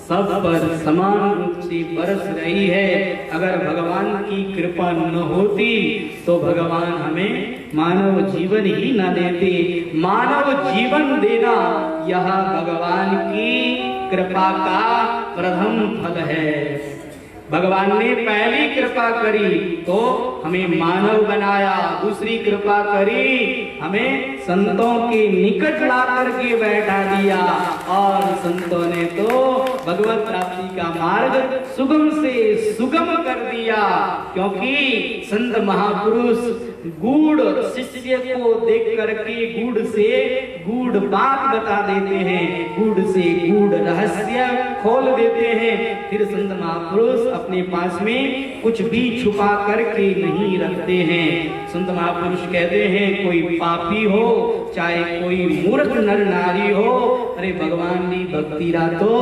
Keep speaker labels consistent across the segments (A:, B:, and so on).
A: सब पर समान रूप से बरस रही है। अगर भगवान की कृपा न होती तो भगवान हमें मानव जीवन ही न देते। मानव जीवन देना यह भगवान की कृपा का प्रथम फल है। भगवान ने पहली कृपा करी तो हमें मानव बनाया, दूसरी कृपा करी हमें संतों के निकट ला करके बैठा दिया, और संतों ने तो भगवत प्राप्ति का मार्ग सुगम से सुगम कर दिया। क्योंकि संत महापुरुष गूढ़ शिष्य को देख करके गूढ़ से गूढ़ बात बता देते हैं, गूढ़ से गूढ़ रहस्य खोल देते हैं। फिर संत महापुरुष अपने पास में कुछ भी छुपा करके नहीं रखते हैं। संत महापुरुष कहते हैं कोई पापी हो चाहे कोई मूर्ख नर नारी हो, अरे भगवान की भक्ति रा तो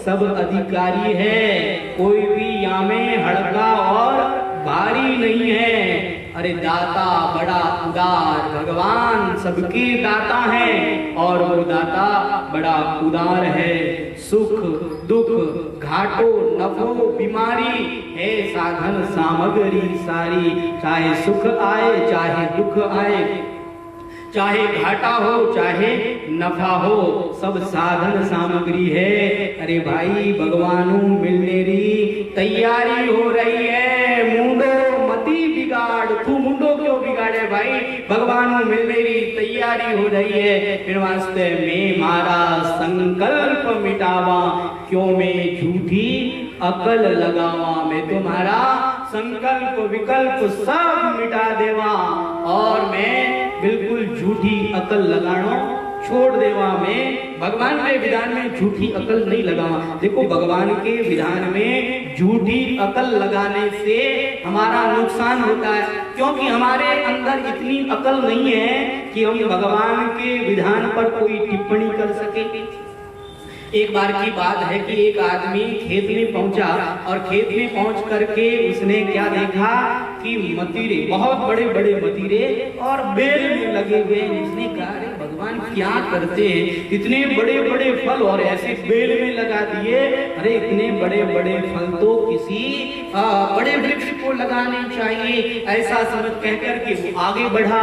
A: सब अधिकारी है, कोई भी यामे हड़का और भारी नहीं है। अरे दाता बड़ा उदार, भगवान सबके दाता हैं और वो दाता बड़ा उदार है। सुख दुख घाटो नफो बीमारी है साधन सामग्री सारी, चाहे सुख आए चाहे दुख आए, चाहे घाटा हो चाहे नफा हो, सब साधन सामग्री है। अरे भाई भगवानों मिलने री तैयारी हो रही है, मुंडो मती बिगाड़, तू मुंडो क्यों बिगाड़े भाई, भगवानों मिलने री तैयारी हो रही है। फिर वास्ते में मारा संकल्प मिटावा, क्यों मैं झूठी अकल लगावा, मैं तुम्हारा संकल्प विकल्प सब मिटा देवा और मैं बिल्कुल झूठी अकल लगाना छोड़ देवा। मैं भगवान के विधान में झूठी अकल नहीं लगावा। देखो भगवान के विधान में झूठी अकल लगाने से हमारा नुकसान होता है, क्योंकि हमारे अंदर इतनी अकल नहीं है कि हम भगवान के विधान पर कोई टिप्पणी कर सके। एक बार की बात है कि एक आदमी खेत में पहुंचा और खेत में पहुंच करके उसने क्या देखा कि मतीरे, बहुत बड़े बड़े मतीरे और बेल में लगे हुए। उसने कहा अरे भगवान क्या करते हैं, इतने बड़े बड़े फल और ऐसे बेल में लगा दिए, अरे इतने बड़े बड़े फल तो किसी बड़े वृक्ष को लगाने चाहिए। ऐसा समझ कहकर के वो आगे बढ़ा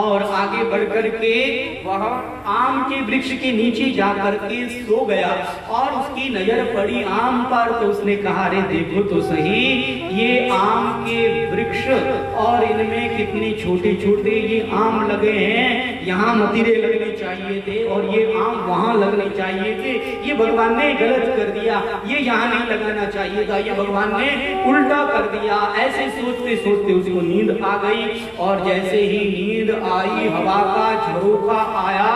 A: और आगे बढ़ करके वह आम के वृक्ष के नीचे जा करके सो गया और उसकी नजर पड़ी आम पर, तो उसने कहा अरे देखो तो सही ये आम के वृक्ष और इनमें कितने छोटे छोटे ये आम लगे हैं, यहाँ मतीरे लगने चाहिए थे और ये आम वहां लगने चाहिए थे, ये भगवान ने गलत कर दिया, ये यहाँ नहीं लगाना चाहिए था, ये भगवान ने उल्टा कर दिया। ऐसे सोचते सोचते उसको नींद आ गई और जैसे ही नींद आई हवा का झरोखा आया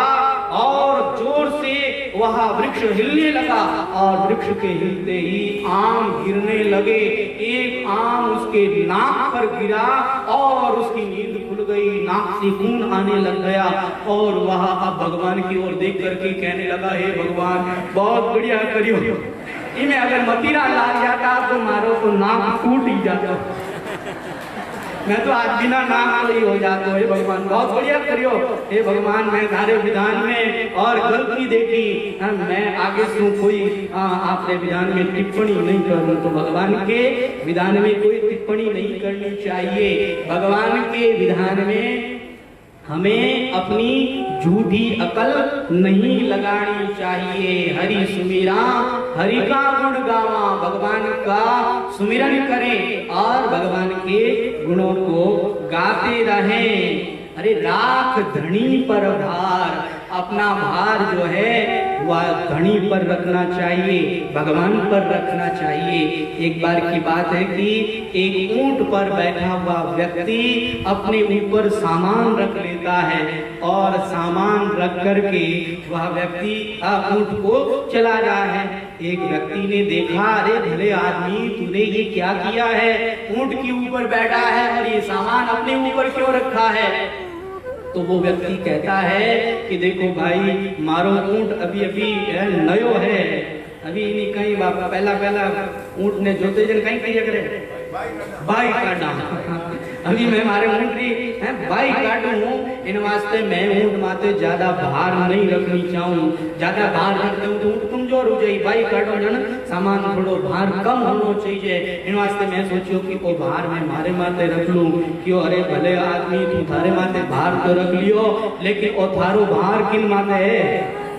A: और जोर से वह वृक्ष हिलने लगा और वृक्ष के हिलते ही आम गिरने लगे। एक आम उसके नाक पर गिरा और उसकी नींद खुल गई, नाक से खून आने लग गया और वह अब भगवान की ओर देख करके कहने लगा हे भगवान बहुत बढ़िया करियो, इनमें अगर मतीरा लाग जाता तो मारो तो नाक टूट ही जाता, मैं तो आज बिना नाम ही हो जाता। हे भगवान बहुत बढ़िया करियो, हे भगवान मैं थारे विधान में और गलती देखी, मैं आगे से कोई आपके विधान में टिप्पणी नहीं करूं। तो भगवान के विधान में कोई टिप्पणी नहीं करनी चाहिए। भगवान के विधान में हमें अपनी झूठी अकल नहीं लगानी चाहिए। हरि सुमिरा हरि का गुण गावा, भगवान का सुमिरन करें और भगवान के गुणों को गाते रहें। अरे राख धनी पर भार, अपना भार जो है वह धनी पर रखना चाहिए, भगवान पर रखना चाहिए। एक बार की बात है कि एक ऊंट पर बैठा हुआ व्यक्ति अपने ऊपर सामान रख लेता है और सामान रख करके वह व्यक्ति ऊंट को चला रहा है। एक व्यक्ति ने देखा अरे भले आदमी तूने ये क्या किया है, ऊंट के ऊपर बैठा है और ये सामान अपने ऊपर क्यों रखा है। तो वो व्यक्ति कहता है कि देखो भाई मारो ऊंट अभी अभी नयो है, अभी नहीं कहीं पहला ऊंट ने जोते जन कहीं कहीं करे बाई काटा। अभी मैं मारे ऊँटरी हैं बाई काटू हूँ, इन वास्ते मैं ऊँट माते ज्यादा भार नहीं रखनी चाहूँ। ज्यादा भार रखते हूँ तो ऊँट कमजोर हो जाए। बाई काटो जन सामान थोड़ो भार कम होना चाहिए। इन वास्ते मैं सोचो कि वो भार मैं मारे माते रख लूँ। क्यों अरे भले आदमी तू थारे माते भार तो रख लियो, लेकिन वो थारो भार किन माते है?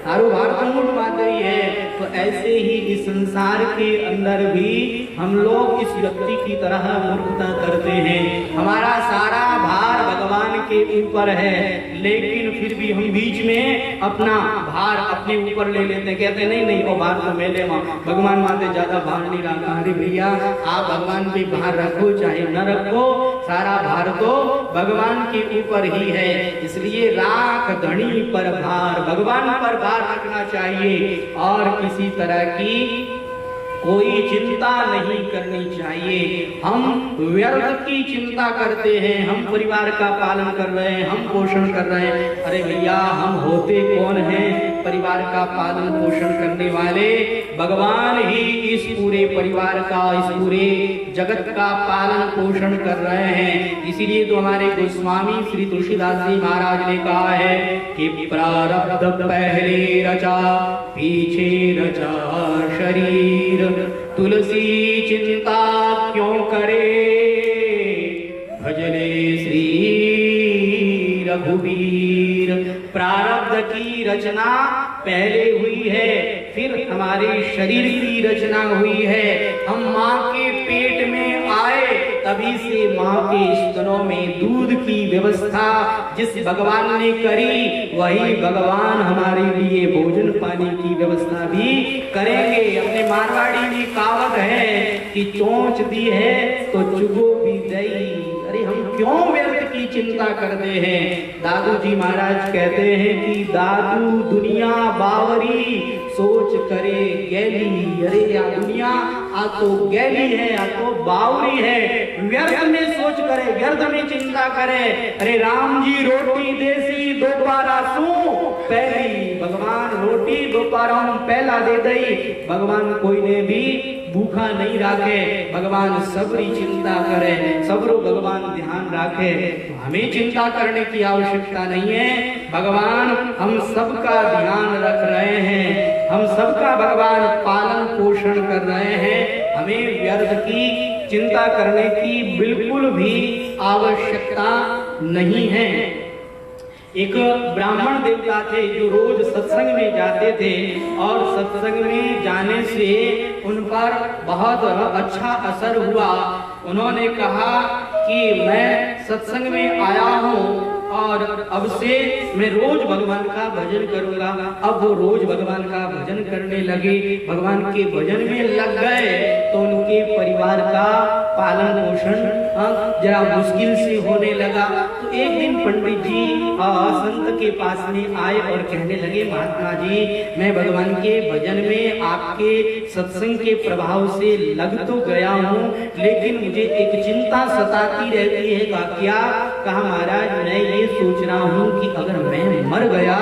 A: थारो भार तो ऊँट माते ही है। तो ऐसे ही इस संसार के अंदर भी हम लोग इस व्यक्ति की तरह मूर्खता करते हैं। हमारा सारा भार भगवान के ऊपर है, लेकिन फिर भी हम बीच में अपना भार अपने ऊपर ले लेते हैं। कहते नहीं नहीं वो भार तो मैं ले भगवान माते ज्यादा भार नहीं रखा। अरे भैया आप भगवान पे भार रखो चाहे न रखो, सारा भार तो भगवान के ऊपर ही है। इसलिए राख धनी पर भार, भगवान पर भार रखना चाहिए और किसी तरह की कोई चिंता नहीं करनी चाहिए। हम व्यर्थ की चिंता करते हैं, हम परिवार का पालन कर रहे हैं, हम पोषण कर रहे हैं। अरे भैया हम होते कौन हैं परिवार का पालन पोषण करने वाले? भगवान ही इस पूरे परिवार का, इस पूरे जगत का पालन पोषण कर रहे हैं। इसीलिए तो हमारे गोस्वामी श्री तुलसीदास जी महाराज ने कहा है कि प्रारब्ध पहले रचा पीछे रचा शरीर, तुलसी चिंता क्यों करे भजने श्री रघुवीर। प्रारब्ध की रचना पहले हुई है, फिर हमारे शरीर की रचना हुई है। हम माँ के पेट में आए तभी से माँ के स्तनों में दूध की व्यवस्था जिस भगवान ने करी, वही भगवान हमारे लिए भोजन पानी की व्यवस्था भी करेंगे। अपने मारवाड़ी में कहावत है कि चोंच दी है तो चुगो भी दई। अरे हम क्यों व्यर्थ की चिंता करते हैं? दादू जी महाराज कहते हैं कि दादू दुनिया बावरी सोच करे गैली। अरे या दुनिया आ तो गैली है, आ तो बावरी है, व्यर्थ में सोच करे, व्यर्थ में चिंता करे। अरे राम जी रोटी देसी दोपहरा सू पहली, भगवान रोटी दोपहरा पहला दे दई। भगवान कोई ने भी भूखा नहीं राखे, भगवान सबरी चिंता करे, सबरो भगवान ध्यान राखे। तो हमें चिंता करने की आवश्यकता नहीं है, भगवान हम सबका ध्यान रख रहे हैं, हम सबका भगवान पालन पोषण कर रहे हैं। हमें व्यर्थ की चिंता करने की बिल्कुल भी आवश्यकता नहीं है। एक ब्राह्मण देवता थे जो रोज सत्संग में जाते थे और सत्संग में जाने से उन पर बहुत अच्छा असर हुआ। उन्होंने कहा कि मैं सत्संग में आया हूँ और अब से मैं रोज भगवान का भजन करूंगा। अब वो रोज भगवान का भजन करने लगे, भगवान के भजन में लग गए, तो उनके परिवार का पालन पोषण जरा मुश्किल से होने लगा। तो एक दिन पंडित जी संत के पास में आए और कहने लगे, महात्मा जी मैं भगवान के भजन में आपके सत्संग के प्रभाव से लग तो गया हूँ, लेकिन मुझे एक चिंता सताती रहती है। क्या? कहा महाराज मैं ये सोच रहा हूँ कि अगर मैं मर गया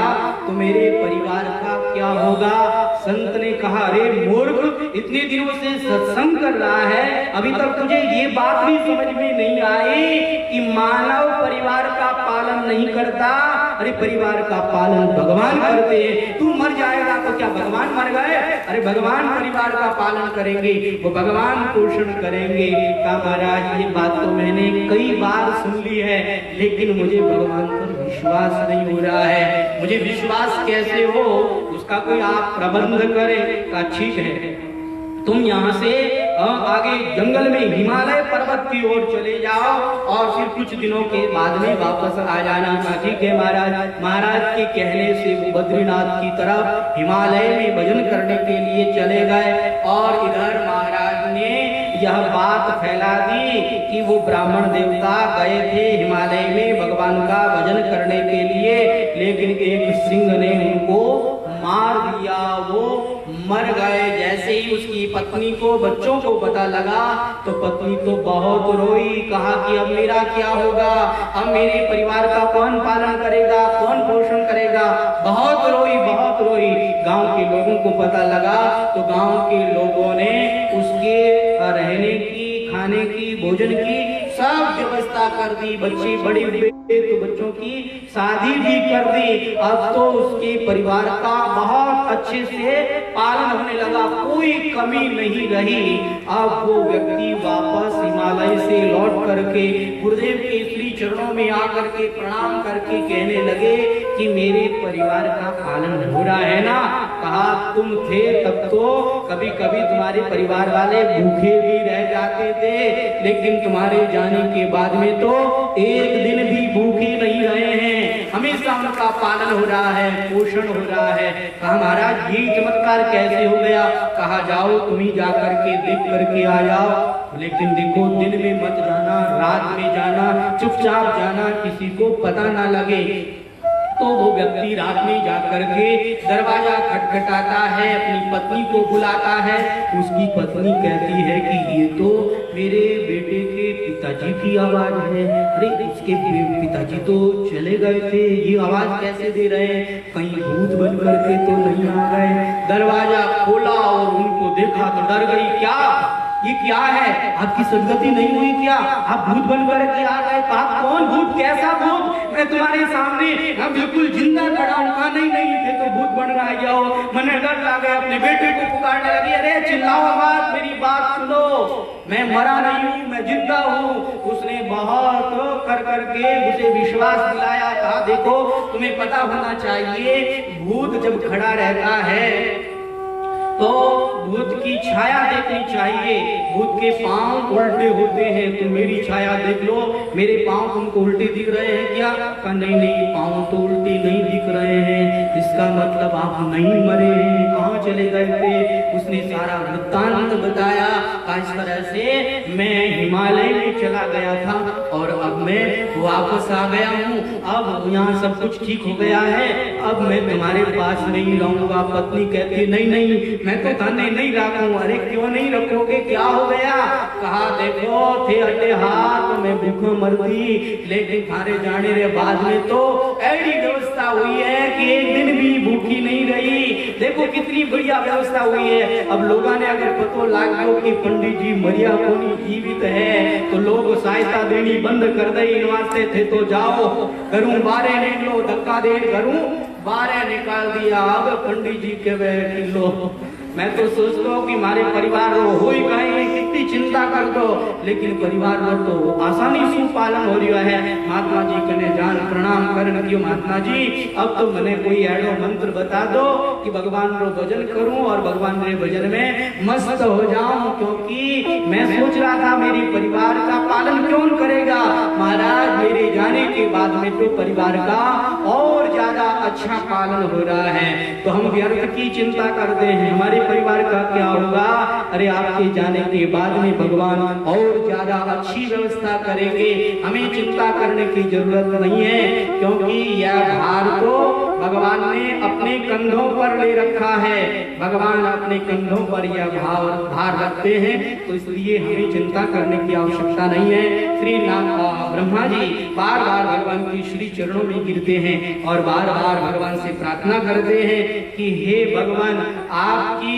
A: तो मेरे परिवार का क्या होगा? संत ने कहा, अरे मूर्ख, इतने दिनों से सत्संग कर रहा है, अभी तक तुझे ये बात भी समझ में नहीं आई कि मानव परिवार का पालन नहीं करता। अरे परिवार का पालन भगवान करते हैं, तू मर जाएगा तो क्या भगवान मर गए? अरे भगवान परिवार का पालन करेंगे, वो भगवान पोषण करेंगे। कहा महाराज ये बात तो मैंने कई बार सुन ली है, लेकिन मुझे भगवान पर विश्वास नहीं हो रहा है। मुझे विश्वास कैसे हो उसका कोई आप प्रबंध करें। का ठीक है, तुम यहाँ से आगे जंगल में हिमालय पर्वत की ओर चले जाओ और फिर कुछ दिनों के बाद में वापस आ जाना। ठीक है महाराज। महाराज के कहने से बद्रीनाथ की तरफ हिमालय में भजन करने के लिए चले गए और इधर महाराज ने यह बात फैला दी कि वो ब्राह्मण देवता गए थे हिमालय में भगवान का भजन करने के लिए, लेकिन एक सिंह ने उनको मार दिया, वो मर गए। जैसे ही उसकी पत्नी को बच्चों को पता लगा तो पत्नी तो बहुत रोई, कहा कि अब मेरा क्या होगा, अब मेरे परिवार का कौन पालन करेगा, कौन पोषण करेगा। बहुत रोई, बहुत रोई। गांव के लोगों को पता लगा तो गांव के लोगों ने उसके रहने की, खाने की, भोजन की सब व्यवस्था कर दी। बच्चे बड़े हुए तो बच्चों की शादी भी कर दी। अब तो उसके परिवार का बहुत अच्छे से पालन होने लगा, कोई कमी नहीं रही। अब वो व्यक्ति वापस हिमालय से लौट करके गुरुदेव के श्री चरणों में आकर के प्रणाम करके कहने लगे कि मेरे परिवार का पालन हो रहा है ना। कहा तुम थे तब तो कभी कभी तुम्हारे परिवार वाले भूखे भी रह जाते थे, लेकिन तुम्हारे जाने के बाद में तो एक दिन भी भूखे नहीं रहे हैं, हमेशा उनका पालन हो रहा है, पोषण हो रहा है। कहा महाराज ये चमत्कार कैसे हो गया। कहा जाओ तुम ही जा करके देख करके आ जाओ, लेकिन देखो दिन में मत जाना, रात में जाना, चुपचाप जाना, किसी को पता ना लगे। तो वो व्यक्ति रात में जाकर के दरवाजा खटखटाता है, अपनी पत्नी को बुलाता है। उसकी पत्नी कहती है कि ये तो मेरे बेटे के पिताजी की आवाज है। अरे इसके पिताजी तो चले गए थे, ये आवाज कैसे दे रहे हैं, कहीं भूत बन करके तो नहीं आ गए। दरवाजा खोला और उनको देखा तो डर गई। क्या ये क्या है, आपकी सदगति नहीं हुई क्या, आप भूत बन करके आ गए। आप कौन भूत, कैसा भूत, मैं तुम्हारे सामने बिल्कुल जिंदा खड़ा हूँ। कहा नहीं नहीं थे तो भूत बन रहा है। जाओ, मैंने डर लगा, अपने बेटे को पुकारने लगी। अरे चिल्लाओ मत, मेरी बात सुनो, मैं मरा नहीं हूँ, मैं जिंदा हूँ। उसने बहुत कर करके उसे विश्वास दिलाया। कहा देखो तुम्हें पता होना चाहिए, भूत जब खड़ा रहता है तो भूत की छाया देखनी चाहिए। भूत के पांव उल्टे होते हैं, तुम मेरी छाया देख लो, मेरे पांव तुमको उल्टे दिख रहे हैं क्या। कहा नहीं नहीं पांव तो उल्टे नहीं दिख रहे हैं, इसका मतलब आप नहीं मरे हैं, कहाँ चले गए थे। उसने सारा वृत्तांत बताया। इस तरह से मैं हिमालय में चला गया था और अब मैं वापस आ गया हूँ, अब यहाँ सब कुछ ठीक हो गया है, अब मैं तुम्हारे पास नहीं रहूंगा। पत्नी कहती नहीं नहीं मैं तो धन्य नहीं रखूं। अरे क्यों नहीं रखोगे, क्या हो गया। कहा देखो थे अटे हाथ में भूखों मरती, लेकिन थारे जाने रे बाद में तो ऐसी व्यवस्था हुई है कि एक दिन भी भूखी नहीं रही। देखो कितनी बढ़िया व्यवस्था हुई है। अब लोगों ने अगर पतो लाग गयो कि पंडित जी मरिया कोनी जीवित है तो लोग सहायता देनी बंद कर दे। इन वास्ते थे तो जाओ करूं बारे निकलो, धक्का दे करूं बारे निकाल दिया। अब पंडित जी के वे किलो मैं तो सोचता हूँ कि हमारे परिवार हो ही गए, कितनी चिंता कर दो, लेकिन परिवार तो आसानी से पालन हो रहा है। महात्मा जी कने जान प्रणाम करने क्यों महात्मा जी, अब तो मैंने कोई ऐडो मंत्र बता दो कि भगवान रो भजन करूं और भगवान के भजन में मस्त हो जाऊं, क्योंकि मैं सोच रहा था मेरे परिवार का पालन कौन करेगा। महाराज मेरे जाने के बाद में तो परिवार का और ज्यादा अच्छा पालन हो रहा है। तो हम व्यर्थ की चिंता करते हैं, हमारे परिवार का क्या होगा। अरे आपके जाने के बाद में भगवान और ज्यादा अच्छी व्यवस्था करेंगे, हमें चिंता करने की जरूरत नहीं है, क्योंकि यह भार तो भगवान ने अपने कंधों पर ले रखा है। भगवान अपने कंधों पर यह भार रखते हैं, तो इसलिए हमें चिंता करने की आवश्यकता नहीं है। श्री ब्रह्मा जी बार बार भगवान की श्री चरणों में गिरते हैं और बार बार भगवान से प्रार्थना करते हैं कि हे भगवान आपकी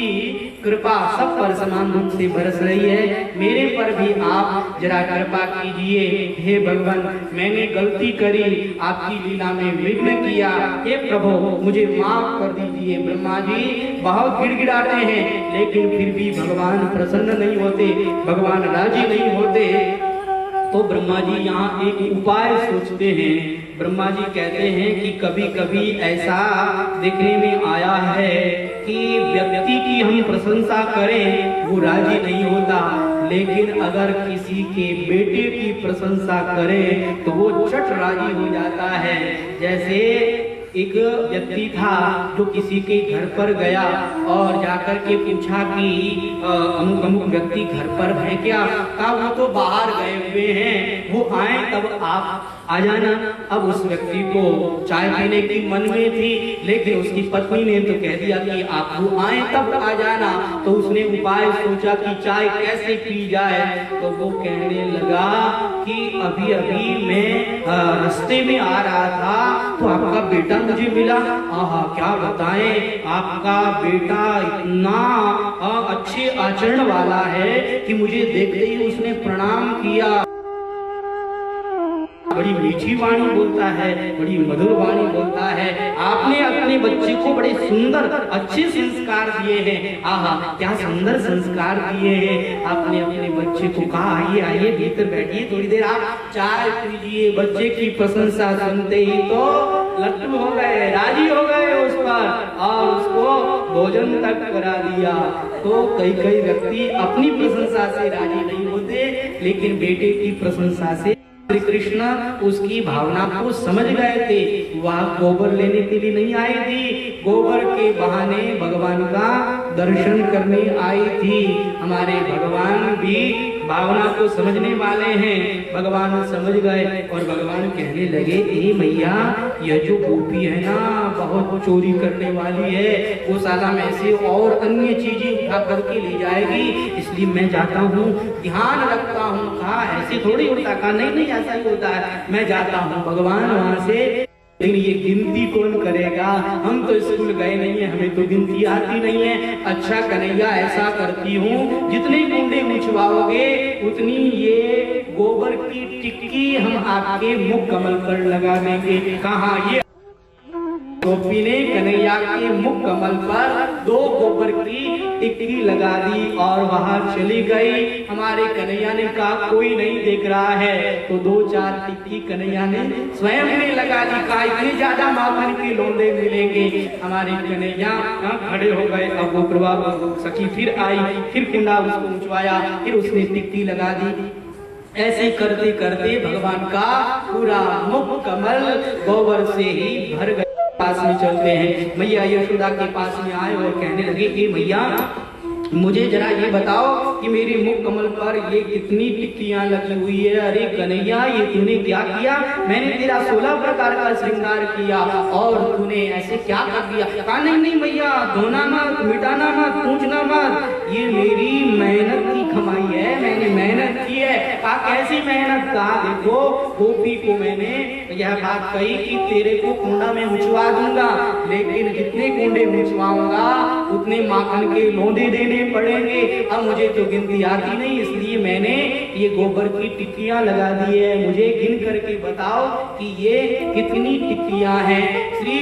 A: कृपा सब पर समान रूप से बरस रही है, मेरे पर भी आप जरा कृपा कीजिए। हे भगवान मैंने गलती करी, आपकी लीला में विघ्न किया, हे प्रभु मुझे माफ कर दीजिए। ब्रह्मा जी बहुत गिड़गिड़ाते हैं, लेकिन फिर भी भगवान प्रसन्न नहीं होते, भगवान राजी नहीं होते। तो ब्रह्मा जी यहाँ एक उपाय सोचते हैं। ब्रह्मा जी कहते हैं कि कभी कभी ऐसा देखने में आया है कि व्यक्ति की हम प्रशंसा करें वो राजी नहीं होता, लेकिन अगर किसी के बेटे की प्रशंसा करें तो वो चट राजी हो जाता है। जैसे एक व्यक्ति था जो किसी के घर पर गया और जाकर के पूछा कि अमुक अमुक व्यक्ति घर पर है क्या। कहा वो तो बाहर गए हुए हैं, वो आए तब आप आ जाना। अब उस व्यक्ति को चाय पीने की मन में थी, लेकिन उसकी पत्नी ने तो कह दिया कि आप वो आए तब आ जाना। तो उसने उपाय सोचा कि चाय कैसे पी जाए। तो वो कहने लगा कि अभी अभी मैं रास्ते में आ रहा था तो आपका बेटा मुझे मिला, आहा क्या बताएं, आपका बेटा इतना अच्छे आचरण वाला है कि मुझे देखते ही उसने प्रणाम किया। बड़ी मीठी वाणी बोलता है, बड़ी मधुर वाणी बोलता है। आपने अपने बच्चे को बड़े सुंदर अच्छे संस्कार दिए हैं। आहा क्या सुंदर संस्कार दिए हैं। आपने अपने बच्चे को कहा आइए आइए भीतर बैठिए, थोड़ी देर आप चाय पीजिए। बच्चे की प्रशंसा सुनते ही तो लट्टू हो गए, राजी हो गए उस पर और उसको भोजन तक करा दिया। तो कई कई व्यक्ति अपनी प्रशंसा से राजी नहीं होते, लेकिन बेटे की प्रशंसा से श्री कृष्ण उसकी भावना को समझ गए थे। वह गोबर लेने के लिए नहीं आई थी, गोबर के बहाने भगवान का दर्शन करने आई थी। हमारे भगवान भी भावना को समझने वाले हैं। भगवान समझ गए और भगवान कहने लगे, ए मैया यह जो गोपी है ना बहुत चोरी करने वाली है, गौशाला में से और अन्य चीजें उठा करके ले जाएगी, इसलिए मैं जाता हूँ, ध्यान रखता हूँ। कहा ऐसे थोड़ी होता, कहा नहीं नहीं ऐसा ही होता है, मैं जाता हूँ। भगवान वहां से, लेकिन ये गिनती कौन करेगा, हम तो स्कूल गए नहीं है, हमें तो गिनती आती नहीं है। अच्छा कन्हैया ऐसा करती हूँ, जितने कुंडे मुछवाओगे उतनी ये गोबर की टिक्की हम आपके मुख कमल पर लगा देंगे। कहा ये गोपी ने कन्हैया के मुख कमल पर 2 गोबर की टिक्की लगा दी और वहां चली गई। हमारे कन्हैया ने कहा कोई नहीं देख रहा है, तो 2-4 टिक्की कन्हैया ने स्वयं ने लगा दी। कहा इतने ज्यादा माखन के लोंदे मिलेंगे। हमारे कन्हैया खड़े हो गए। अब वो प्रभा सखी फिर आई, फिर कुंडा उसको उछवाया, फिर उसने टिक्की लगा दी। ऐसे करते करते भगवान का पूरा मुख कमल गोबर से ही भर गया। पास में चलते हैं, मैया यशोदा के पास में आए और कहने लगे कि मैया मुझे जरा ये बताओ कि मेरे मुख कमल पर ये कितनी टिक्कियां लगी हुई है। अरे कन्हैया ये तूने क्या किया, मैंने तेरा 16 प्रकार का श्रृंगार किया और तूने ऐसे क्या कर दिया। कहा नहीं नहीं मैया, धोना मत, मिटाना मत, पूछना मत, ये मेरी मेहनत की कमाई है, मैंने मेहनत की है। कहा कैसी मेहनत। कहा देखो गोपी को मैंने यह बात कही कि तेरे को कुंडा में मुछवा दूंगा, लेकिन जितने कुंडे मुछवाऊंगा उतने माखन के लोंदे देने पड़ेंगे। अब मुझे तो गिनती आती नहीं, इसलिए मैंने ये गोबर की टिक्कियां लगा दी है। मुझे गिन करके बताओ कि ये कितनी टिक्कियां हैं। श्री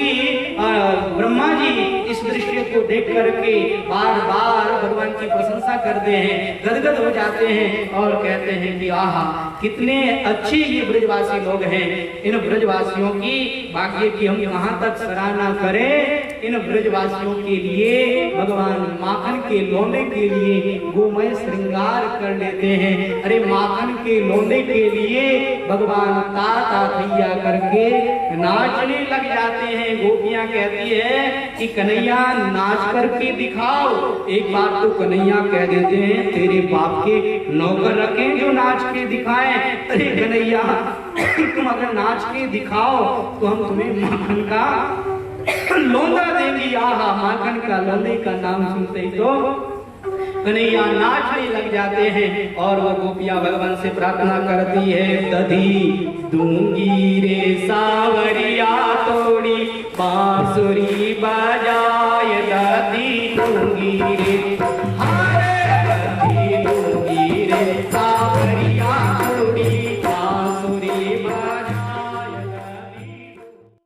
A: ब्रह्मा जी इस दृश्य को देख करके बार बार भगवान की प्रशंसा करते हैं, गदगद हो जाते हैं और कहते हैं कि आहा कितने अच्छे ये ब्रजवासी लोग हैं। इन ब्रजवासियों की भाग्य की हम कहाँ तक सराहना करें। इन ब्रजवासियों के लिए भगवान माखन के लोंदे के लिए गोमय श्रृंगार कर लेते हैं। अरे माखन के लोंदे के लिए भगवान ताता थैया करके नाचने लग जाते हैं। गोपियां कहती है कि कन्हैया नाच करके दिखाओ। एक बार तो कन्हैया कह देते हैं तेरे बाप के नौकर रखें जो नाच के दिखाएं। अरे कन्हैया तुम अगर नाच के दिखाओ तो हम तुम्हें माखन का लोंदा देंगी। आहा माखन का लोंदे का नाम सुनते ही तो कन्हैया नाचने लग जाते हैं और वो गोपियां भगवान से प्रार्थना करती है, दधी दूंगी रे सावरिया तोड़ी बांसुरी बजाए, दधी दूंगी रे